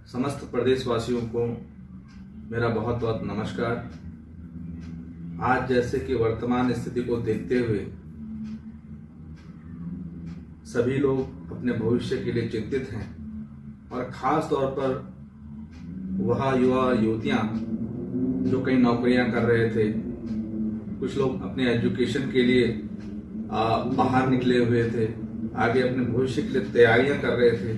समस्त प्रदेशवासियों को मेरा बहुत बहुत नमस्कार। आज जैसे कि वर्तमान स्थिति को देखते हुए सभी लोग अपने भविष्य के लिए चिंतित हैं और ख़ास तौर पर वह युवा युवतियां जो कई नौकरियां कर रहे थे, कुछ लोग अपने एजुकेशन के लिए बाहर निकले हुए थे, आगे अपने भविष्य के लिए तैयारियां कर रहे थे।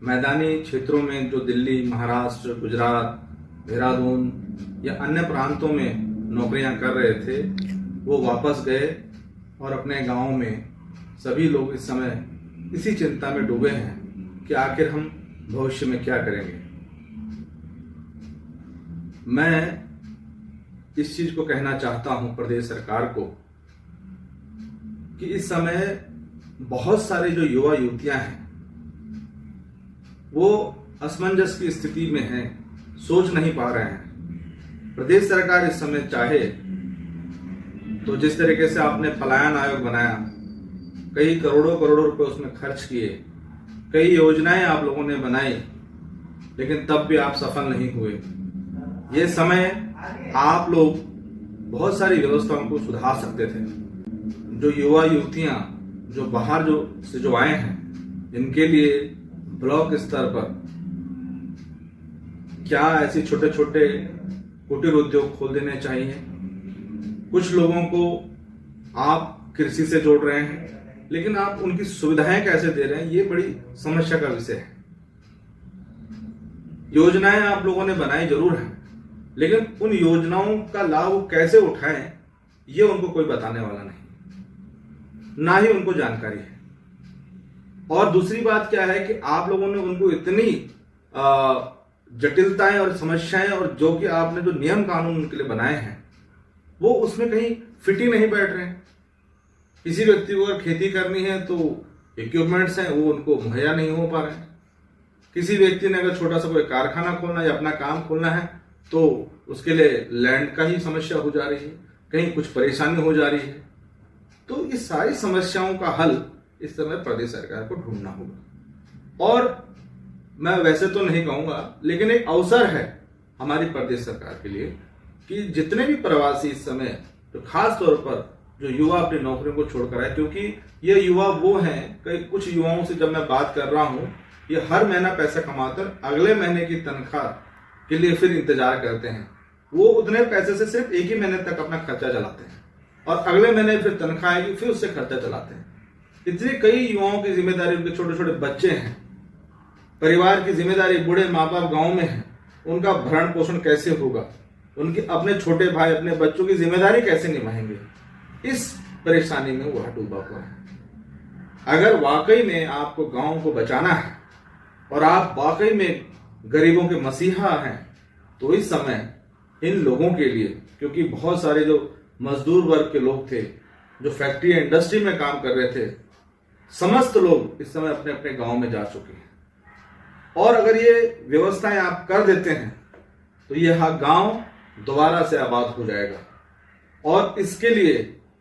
मैदानी क्षेत्रों में जो दिल्ली, महाराष्ट्र, गुजरात, देहरादून या अन्य प्रांतों में नौकरियां कर रहे थे, वो वापस गए और अपने गांव में सभी लोग इस समय इसी चिंता में डूबे हैं कि आखिर हम भविष्य में क्या करेंगे। मैं इस चीज को कहना चाहता हूं प्रदेश सरकार को कि इस समय बहुत सारे जो युवा युवतियां हैं वो असमंजस की स्थिति में हैं, सोच नहीं पा रहे हैं। प्रदेश सरकार इस समय चाहे तो जिस तरीके से आपने पलायन आयोग बनाया, कई करोड़ों रुपए उसमें खर्च किए, कई योजनाएं आप लोगों ने बनाई, लेकिन तब भी आप सफल नहीं हुए। ये समय आप लोग बहुत सारी व्यवस्थाओं को सुधार सकते थे। जो युवा युवतियां जो बाहर जो आए हैं, इनके लिए ब्लॉक स्तर पर क्या ऐसे छोटे छोटे कुटीर उद्योग खोल देने चाहिए। कुछ लोगों को आप कृषि से जोड़ रहे हैं, लेकिन आप उनकी सुविधाएं कैसे दे रहे हैं, ये बड़ी समस्या का विषय है। योजनाएं आप लोगों ने बनाई जरूर है, लेकिन उन योजनाओं का लाभ कैसे उठाएं, ये उनको कोई बताने वाला नहीं, ना ही उनको जानकारी है। और दूसरी बात क्या है कि आप लोगों ने उनको इतनी जटिलताएं और समस्याएं और जो कि आपने जो नियम कानून उनके लिए बनाए हैं, वो उसमें कहीं फिट ही नहीं बैठ रहे हैं। किसी व्यक्ति को अगर खेती करनी है तो इक्विपमेंट्स हैं, वो उनको मुहैया नहीं हो पा रहे हैं। किसी व्यक्ति ने अगर छोटा सा कोई कारखाना खोलना या अपना काम खोलना है तो उसके लिए लैंड का ही समस्या हो जा रही है, कहीं कुछ परेशानी हो जा रही है। तो इस सारी समस्याओं का हल इस समय प्रदेश सरकार को ढूंढना होगा। और मैं वैसे तो नहीं कहूंगा, लेकिन एक अवसर है हमारी प्रदेश सरकार के लिए कि जितने भी प्रवासी इस समय तो खास तौर पर जो युवा अपनी नौकरियों को छोड़कर आए, क्योंकि ये युवा वो हैं, कई कुछ युवाओं से जब मैं बात कर रहा हूं, ये हर महीना पैसा कमाकर अगले महीने की तनख्वाह के लिए फिर इंतजार करते हैं। वो उतने पैसे से सिर्फ एक ही महीने तक अपना खर्चा चलाते हैं और अगले महीने फिर तनख्वाह आएगी, फिर उससे खर्चा चलाते हैं। इतने कई युवाओं की जिम्मेदारी, उनके छोटे छोटे बच्चे हैं, परिवार की जिम्मेदारी, बूढ़े माँ बाप गाँव में हैं, उनका भरण पोषण कैसे होगा, उनके अपने छोटे भाई अपने बच्चों की जिम्मेदारी कैसे निभाएंगे, इस परेशानी में वह डूबा हुआ है। अगर वाकई में आपको गांव को बचाना है और आप वाकई में गरीबों के मसीहा हैं, तो इस समय इन लोगों के लिए, क्योंकि बहुत सारे जो मजदूर वर्ग के लोग थे जो फैक्ट्री या इंडस्ट्री में काम कर रहे थे, समस्त लोग इस समय अपने अपने गांव में जा चुके हैं। और अगर ये व्यवस्थाएं आप कर देते हैं तो यह गांव दोबारा से आबाद हो जाएगा। और इसके लिए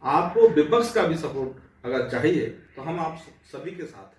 आपको विपक्ष का भी सपोर्ट अगर चाहिए तो हम आप सभी के साथ हैं।